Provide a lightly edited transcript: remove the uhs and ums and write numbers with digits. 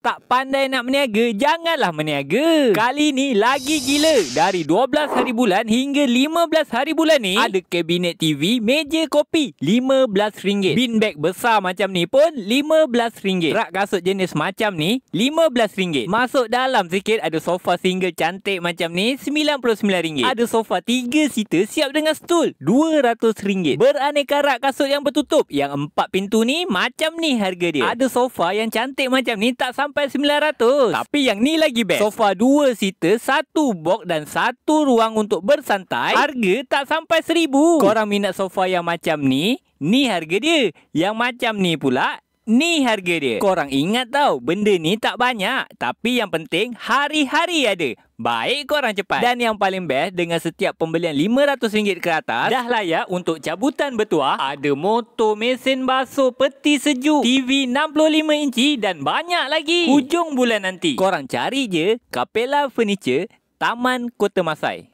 Tak pandai nak berniaga, janganlah berniaga. Kali ni lagi gila. Dari 12 hari bulan hingga 15 hari bulan ni, ada kabinet TV, meja kopi RM15. Bin beg besar macam ni pun RM15. Rak kasut jenis macam ni RM15. Masuk dalam sikit ada sofa single cantik macam ni RM99. Ada sofa 3 seater siap dengan stul RM200. Beraneka rak kasut yang bertutup yang 4 pintu ni macam ni harga dia. Ada sofa yang cantik macam ni tak sampai RM900. Tapi yang ni lagi best. Sofa 2 seater, 1 box dan 1 ruang untuk bersantai. Harga tak sampai RM1,000. Korang minat sofa yang macam ni harga dia. Yang macam ni pula, ni harga dia. Korang ingat tau, benda ni tak banyak. Tapi yang penting hari-hari ada. Baik korang cepat. Dan yang paling best, dengan setiap pembelian RM500 ke atas, dah layak untuk cabutan bertuah. Ada motor, mesin basuh, peti sejuk, TV 65 inci dan banyak lagi. Hujung bulan nanti, korang cari je Capella Furniture, Taman Kota Masai.